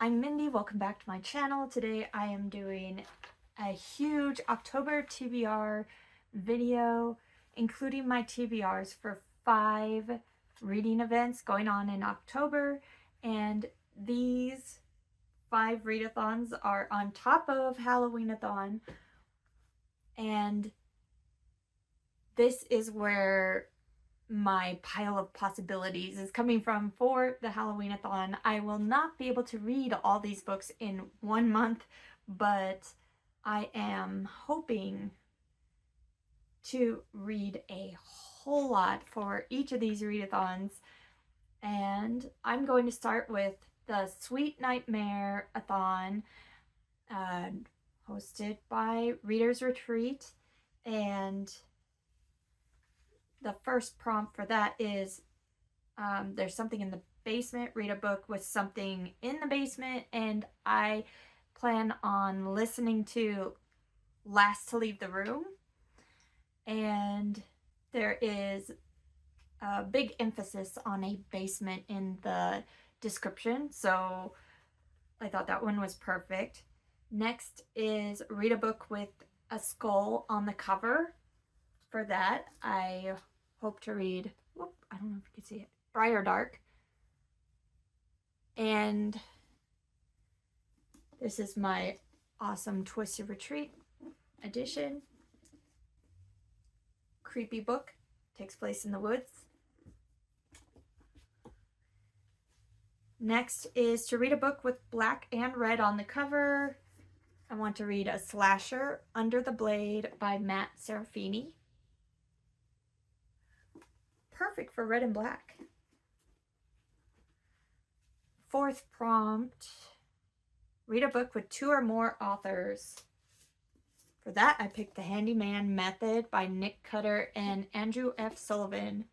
I'm Mindy, welcome back to my channel. Today I am doing a huge October TBR video, including my TBRs for 5 reading events going on in October, and these 5 readathons are on top of Halloween-A-Thon, and this is where my pile of possibilities is coming from for the Halloween-A-Thon. I will not be able to read all these books in 1 month, but I am hoping to read a whole lot for each of these readathons. And I'm going to start with the Sweet Nightmare-A-Thon, hosted by Reader's Retreat, and the first prompt for that is there's something in the basement. Read a book with something in the basement, and I plan on listening to Last to Leave the Room. And there is a big emphasis on a basement in the description, so I thought that one was perfect. Next is read a book with a skull on the cover. For that, I hope to read, I don't know if you can see it, Briar Dark. And this is my awesome Twisted Retreat edition. Creepy book, takes place in the woods. Next is to read a book with black and red on the cover. I want to read a slasher, Under the Blade by Matt Serafini. Perfect for red and black. Fourth prompt, read a book with 2 or more authors. For that, I picked The Handyman Method by Nick Cutter and Andrew F. Sullivan.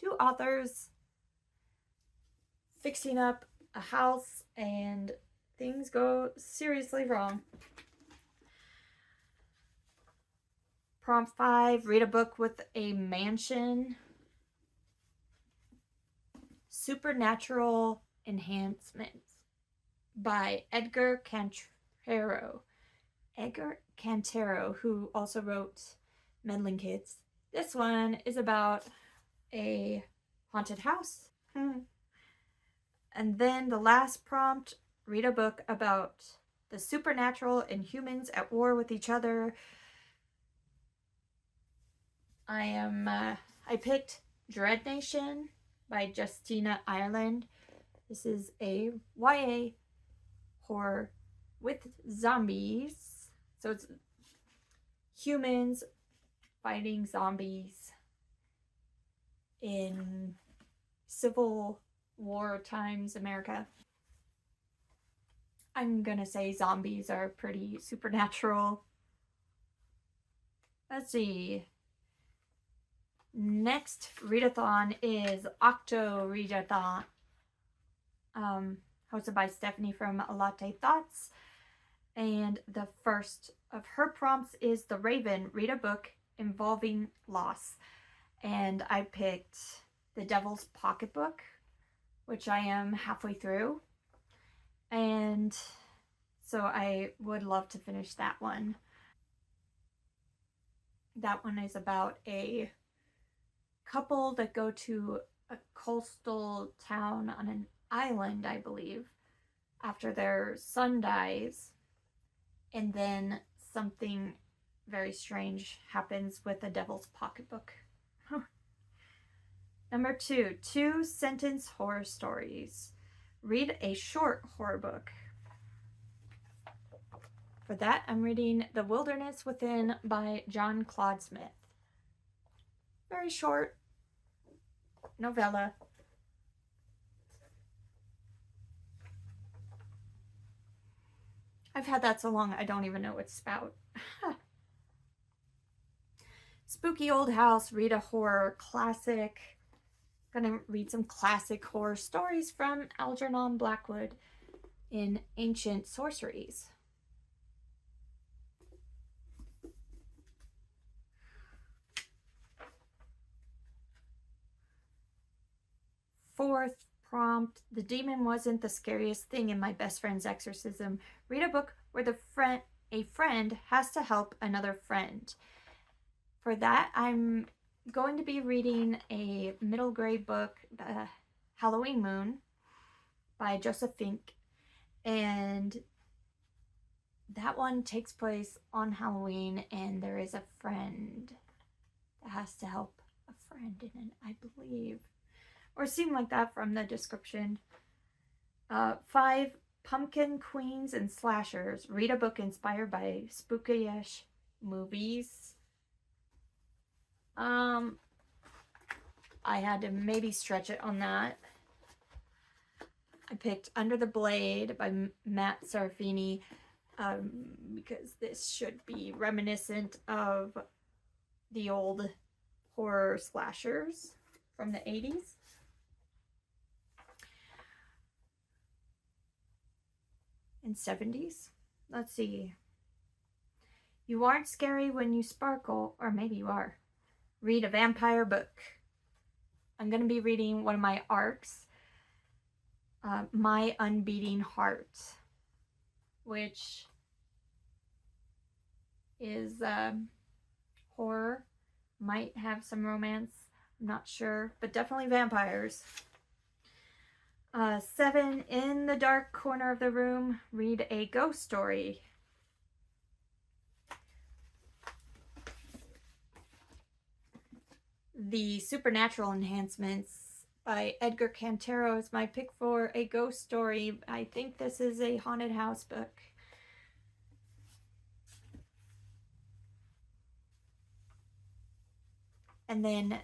2 authors fixing up a house and things go seriously wrong. Prompt 5, read a book with a mansion. Supernatural Enhancements by Edgar Cantero. Edgar Cantero, who also wrote Meddling Kids. This one is about a haunted house. And then the last prompt, read a book about the supernatural and humans at war with each other. I picked Dread Nation by Justina Ireland. This is a YA horror with zombies. So it's humans fighting zombies in Civil War times America. I'm gonna say zombies are pretty supernatural. Let's see. Next readathon is Octo Reads-A-Thon, hosted by Stephanie from Latte Thoughts. And the first of her prompts is The Raven, read a book involving loss. And I picked The Devil's Pocketbook, which I am halfway through. And so I would love to finish that one. That one is about a couple that go to a coastal town on an island, I believe, after their son dies, and then something very strange happens with the Devil's Pocketbook. Number 2, 2-sentence horror stories. Read a short horror book. For that, I'm reading The Wilderness Within by John Claude Smith. Very short novella. I've had that so long I don't even know what it's about. Spooky Old House, read a horror classic. Gonna read some classic horror stories from Algernon Blackwood in Ancient Sorceries. Fourth prompt, the demon wasn't the scariest thing in my best friend's exorcism. Read a book where a friend has to help another friend. For that, I'm going to be reading a middle grade book, The Halloween Moon by Joseph Fink, and that one takes place on Halloween, and there is a friend that has to help a friend in it, I believe. Or seemed like that from the description. 5 Pumpkin Queens and Slashers. Read a book inspired by spooky-ish movies. I had to maybe stretch it on that. I picked Under the Blade by Matt Serafini, because this should be reminiscent of the old horror slashers from the 80s. And 70s. Let's see. You aren't scary when you sparkle, or maybe you are. Read a vampire book. I'm going to be reading one of my arcs, My Unbeating Heart, which is horror, might have some romance, I'm not sure, but definitely vampires. 7 In the Dark Corner of the Room. Read a ghost story. The Supernatural Enhancements by Edgar Cantero is my pick for a ghost story. I think this is a haunted house book. And then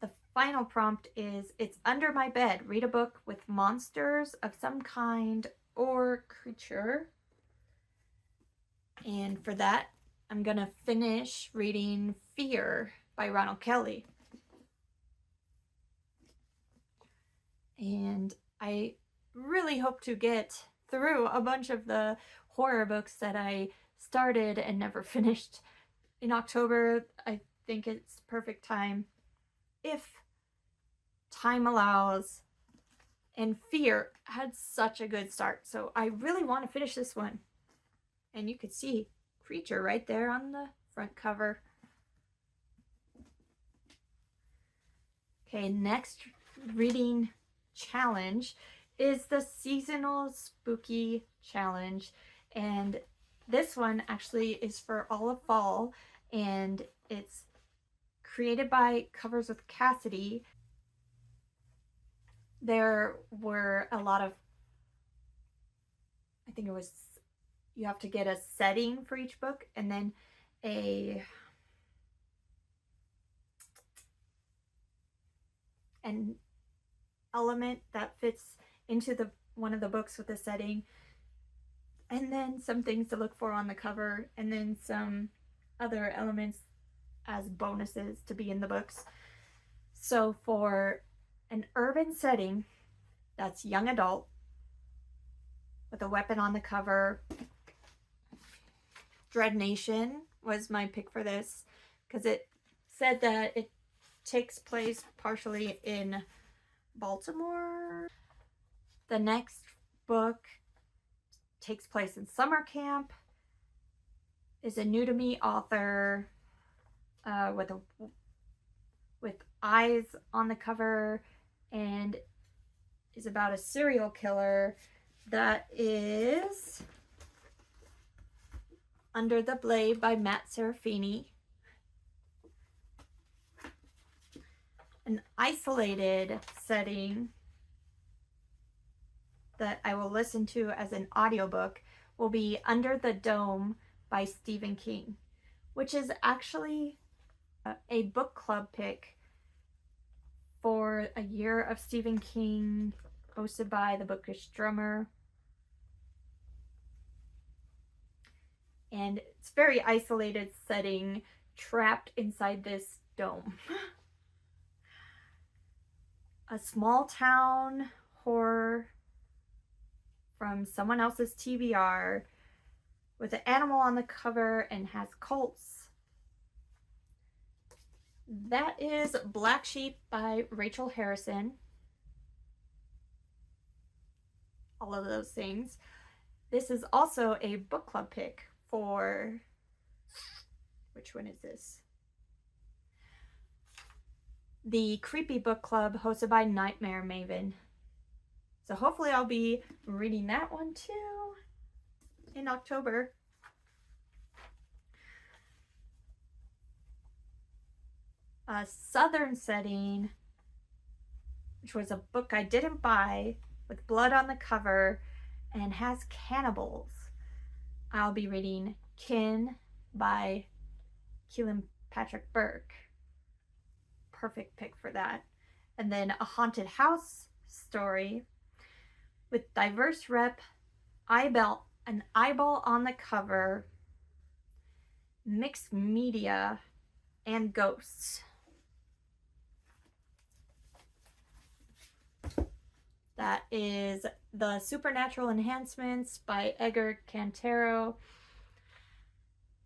the final prompt is, it's under my bed. Read a book with monsters of some kind or creature. And for that, I'm going to finish reading Fear by Ronald Kelly. And I really hope to get through a bunch of the horror books that I started and never finished in October. I think it's perfect time, if time allows. And Fear had such a good start, so I really want to finish this one. And you could see creature right there on the front cover. Okay, next reading challenge is the Seasonal Spooky Challenge, and this one actually is for all of fall, and it's created by Covers with Cassidy. There were a lot of, I think it was, you have to get a setting for each book, and then an element that fits into one of the books with the setting, and then some things to look for on the cover, and then some other elements as bonuses to be in the books. So for an urban setting that's young adult with a weapon on the cover, Dread Nation was my pick for this, because it said that it takes place partially in Baltimore. The next book takes place in summer camp, is a new to me author with eyes on the cover, and is about a serial killer. That is Under the Blade by Matt Serafini. An isolated setting that I will listen to as an audiobook will be Under the Dome by Stephen King, which is actually a book club pick for a year of Stephen King, hosted by The Bookish Drummer. And it's very isolated setting, trapped inside this dome. A small town horror from someone else's TBR, with an animal on the cover and has cults. That is Black Sheep by Rachel Harrison. all of those things. This is also a book club pick for, which one is this? The Creepy Book Club hosted by Nightmare Maven. So hopefully I'll be reading that one too in October. A Southern Setting, which was a book I didn't buy, with blood on the cover and has cannibals. I'll be reading Kin by Keelan Patrick Burke. Perfect pick for that. And then a haunted house story with diverse rep, an eyeball on the cover, mixed media, and ghosts. That is The Supernatural Enhancements by Edgar Cantero.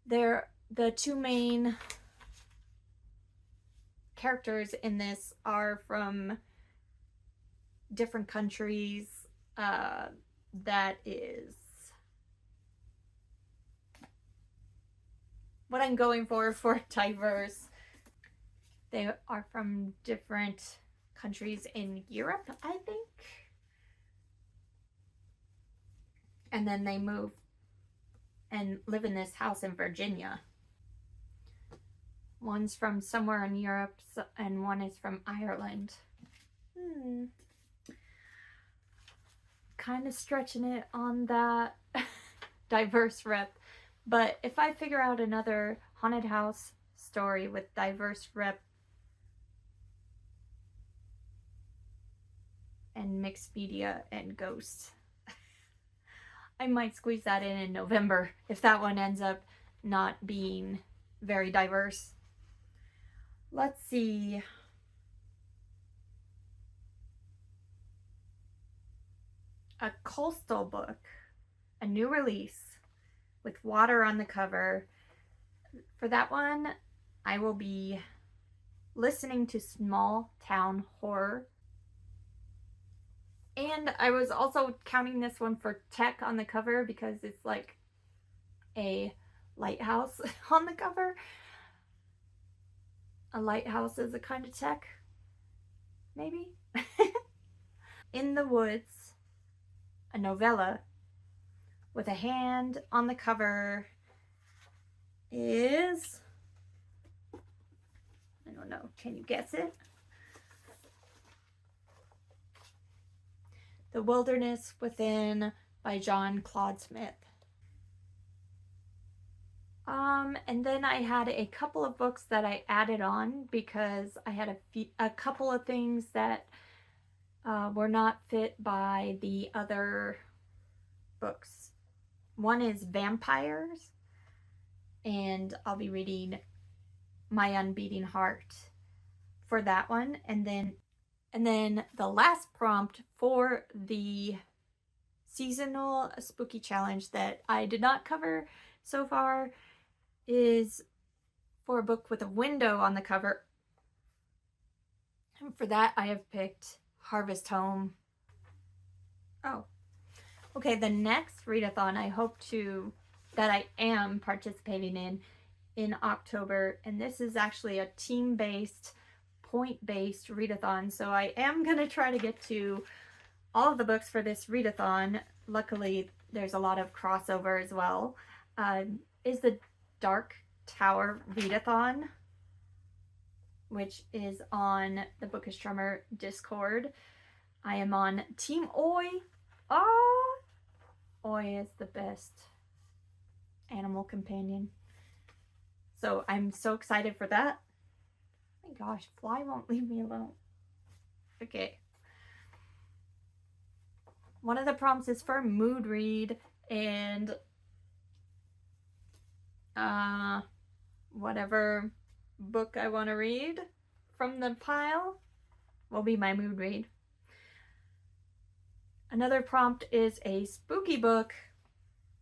The two main characters in this are from different countries. That is what I'm going for diverse. They are from different countries in Europe, I think. And then they move and live in this house in Virginia. One's from somewhere in Europe and one is from Ireland. Kind of stretching it on that diverse rep. But if I figure out another haunted house story with diverse rep and mixed media and ghosts, I might squeeze that in November if that one ends up not being very diverse. Let's see. A coastal book, a new release with water on the cover. For that one, I will be listening to Small Town Horror. And I was also counting this one for tech on the cover because it's like a lighthouse on the cover. A lighthouse is a kind of tech, maybe? In the Woods, a novella with a hand on the cover is, I don't know, can you guess it? The Wilderness Within by John Claude Smith. And then I had a couple of books that I added on because I had a couple of things that were not fit by the other books. One is Vampires, and I'll be reading My Unbeating Heart for that one. And then the last prompt for the seasonal spooky challenge that I did not cover so far is for a book with a window on the cover. And for that, I have picked Harvest Home. Oh, okay. The next readathon I hope that I am participating in October, and this is actually a team-based, point-based readathon. So I am gonna try to get to all of the books for this readathon. Luckily, there's a lot of crossover as well. Is the Dark Tower Readathon, which is on the Bookish Drummer Discord. I am on Team Oi. Oi is the best animal companion. So I'm so excited for that. Oh my gosh, Fly won't leave me alone. Okay. One of the prompts is for mood read, and whatever book I want to read from the pile will be my mood read. Another prompt is a spooky book.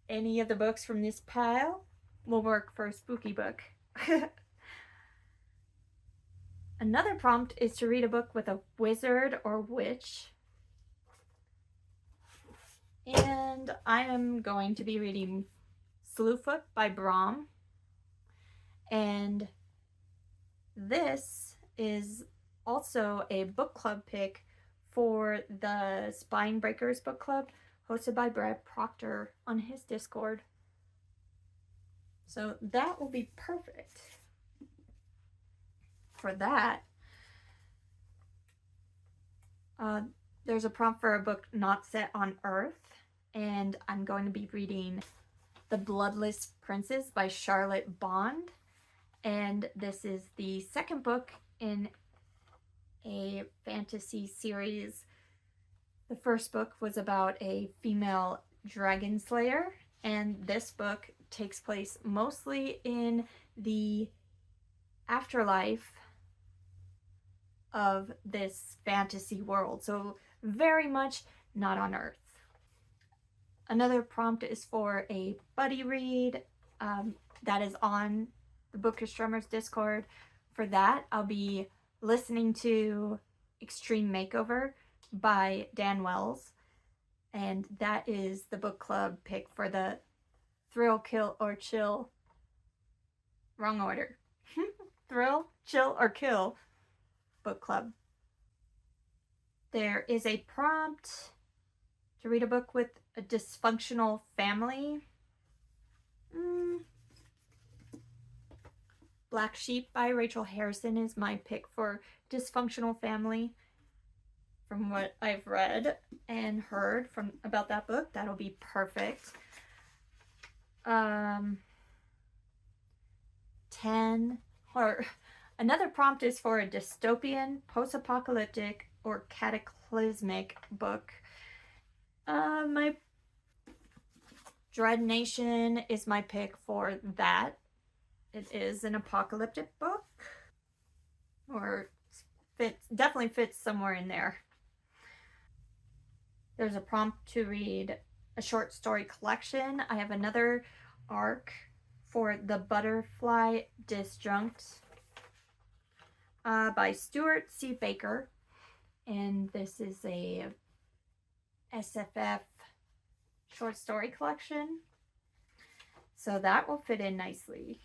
Any of the books from this pile will work for a spooky book. Another prompt is to read a book with a wizard or witch. And I am going to be reading Slewfoot by Brahm. And this is also a book club pick for the Spine Breakers book club hosted by Brad Proctor on his Discord. So that will be perfect for that. There's a prompt for a book not set on Earth, and I'm going to be reading The Bloodless Princess by Charlotte Bond. And this is the second book in a fantasy series. The first book was about a female dragon slayer, and this book takes place mostly in the afterlife of this fantasy world, so very much not on Earth. Another prompt is for a buddy read that is on the Bookish Drummers Discord. For that, I'll be listening to Extreme Makeover by Dan Wells, and that is the book club pick for the Thrill, Kill, or Chill, wrong order, Thrill, Chill, or Kill book club. There is a prompt to read a book with a dysfunctional family. Black Sheep by Rachel Harrison is my pick for dysfunctional family. From what I've read and heard from about that book, that'll be perfect. 10 or another prompt is for a dystopian, post-apocalyptic, or cataclysmic book. My Dread Nation is my pick for that. It is an apocalyptic book, or definitely fits somewhere in there. There's a prompt to read a short story collection. I have another arc for The Butterfly Disjunct by Stuart C. Baker. And this is a SFF short story collection. So that will fit in nicely.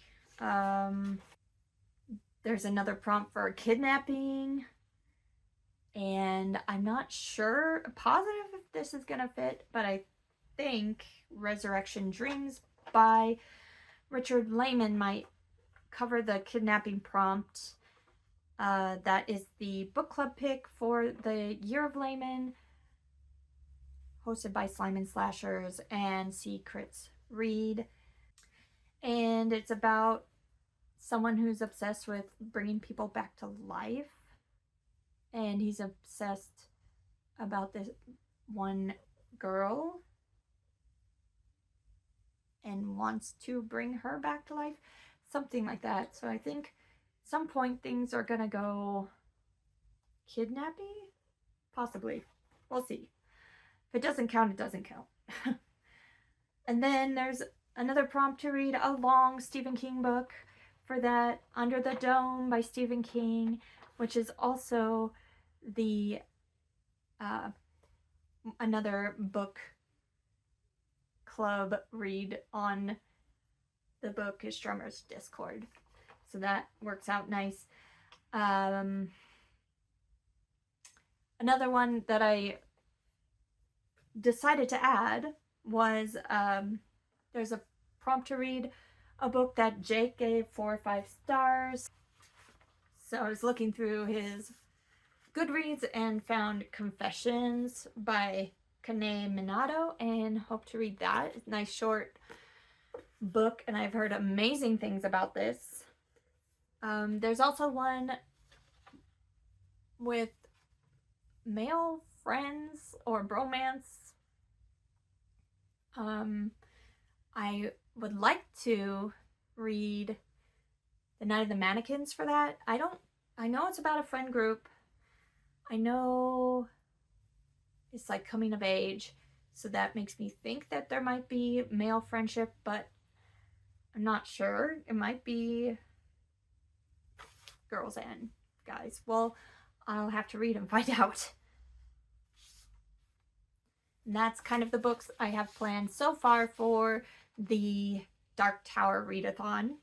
There's another prompt for a kidnapping. And I'm not positive if this is gonna fit, but I think Resurrection Dreams by Richard Lehman might cover the kidnapping prompt. That is the book club pick for the Year of Lehman, hosted by Slime and Slashers and Secrets Read. And it's about someone who's obsessed with bringing people back to life. And he's obsessed about this one girl and wants to bring her back to life. Something like that. So I think at some point things are gonna go kidnapping? Possibly. We'll see. If it doesn't count, it doesn't count. And then there's another prompt to read a long Stephen King book for that, Under the Dome by Stephen King, which is also the another book club read on the Bookish Drummers Discord. So that works out nice. Another one that I decided to add was there's a prompt to read a book that Jake gave 4 or 5 stars. So I was looking through his Goodreads and found Confessions by Kane Minato and hope to read that. It's a nice short book, and I've heard amazing things about this. There's also one with male friends or bromance. I would like to read The Night of the Mannequins for that. I know it's about a friend group. I know it's like coming of age, so that makes me think that there might be male friendship, but I'm not sure. It might be girls and guys. Well, I'll have to read and find out. And that's kind of the books I have planned so far for the Dark Tower Readathon.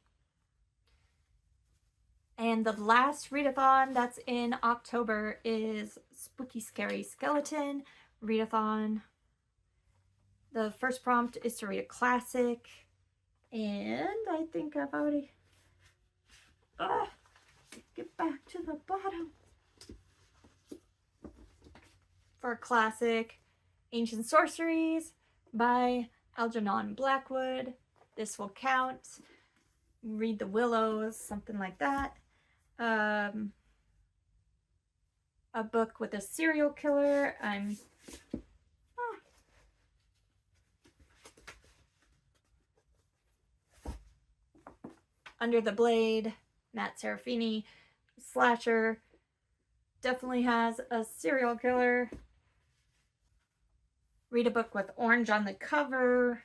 And the last readathon that's in October is Spooky Scary Skeleton Readathon. The first prompt is to read a classic, and I think I've already... get back to the bottom. For a classic, Ancient Sorceries by Algernon Blackwood. This will count. Read the Willows, something like that. A book with a serial killer. Under the Blade, Matt Serafini, slasher. Definitely has a serial killer. Read a book with orange on the cover.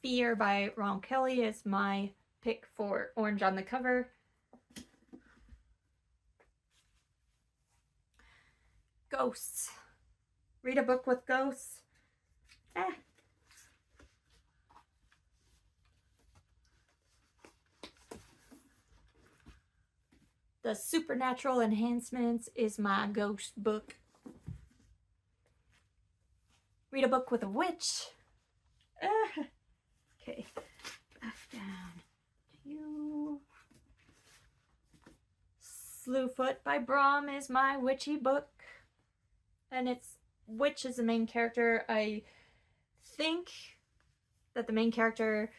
Fear by Ron Kelly is my pick for orange on the cover. Ghosts. Read a book with ghosts. The Supernatural Enhancements is my ghost book. Read a book with a witch. Okay, back down to you. Slewfoot by Brom is my witchy book. And it's witch is the main character. I think that the main character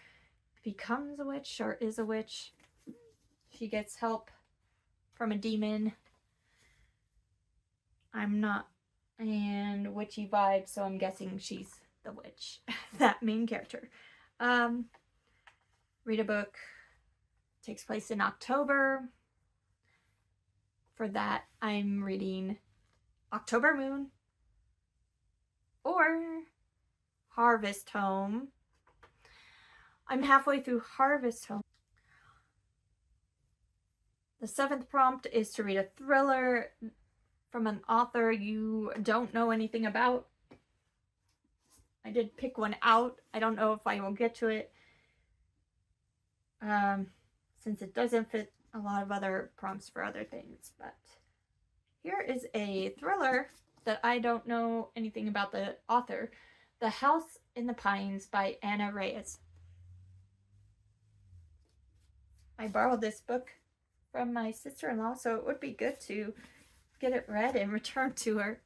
becomes a witch or is a witch. She gets help from a demon. I'm not, and witchy vibe, so I'm guessing she's the witch, that main character. Read a book. Takes place in October. For that, I'm reading October Moon or Harvest Home. I'm halfway through Harvest Home. The 7th prompt is to read a thriller from an author you don't know anything about. I did pick one out. I don't know if I will get to it, since it doesn't fit a lot of other prompts for other things. But here is a thriller that I don't know anything about the author. The House in the Pines by Anna Reyes. I borrowed this book from my sister-in-law, so it would be good to get it read and return to her.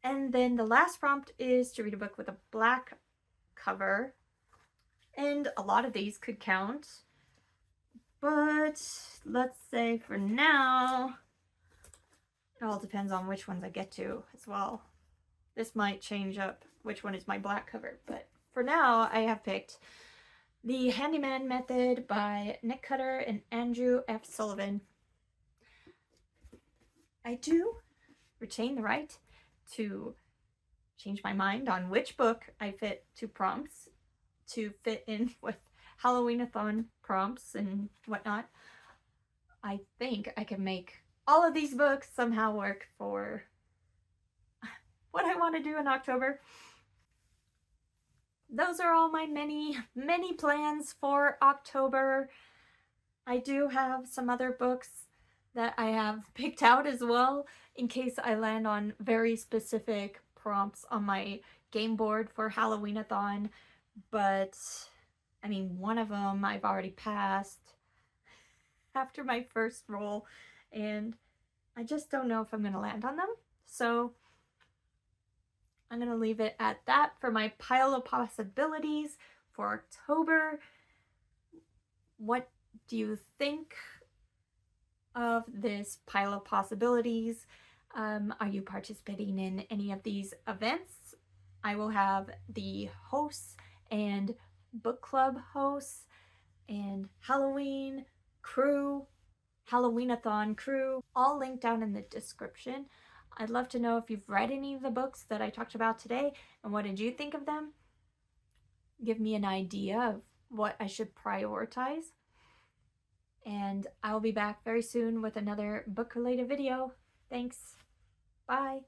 And then the last prompt is to read a book with a black cover. And a lot of these could count. But let's say for now, it all depends on which ones I get to as well. This might change up which one is my black cover. But for now, I have picked The Handyman Method by Nick Cutter and Andrew F. Sullivan. I do retain the right to change my mind on which book I fit to prompts to fit in with Halloween-A-Thon prompts and whatnot. I think I can make all of these books somehow work for what I want to do in October. Those are all my many plans for October. I do have some other books that I have picked out as well in case I land on very specific prompts on my game board for Halloween-A-Thon. But I mean, one of them I've already passed after my first roll, and I just don't know if I'm going to land on them. So I'm going to leave it at that for my pile of possibilities for October. What do you think of this pile of possibilities? Are you participating in any of these events? I will have the hosts and book club hosts and Halloween crew, Halloween-A-Thon crew, all linked down in the description. I'd love to know if you've read any of the books that I talked about today and what did you think of them? Give me an idea of what I should prioritize. and I will be back very soon with another book-related video. Thanks. Bye.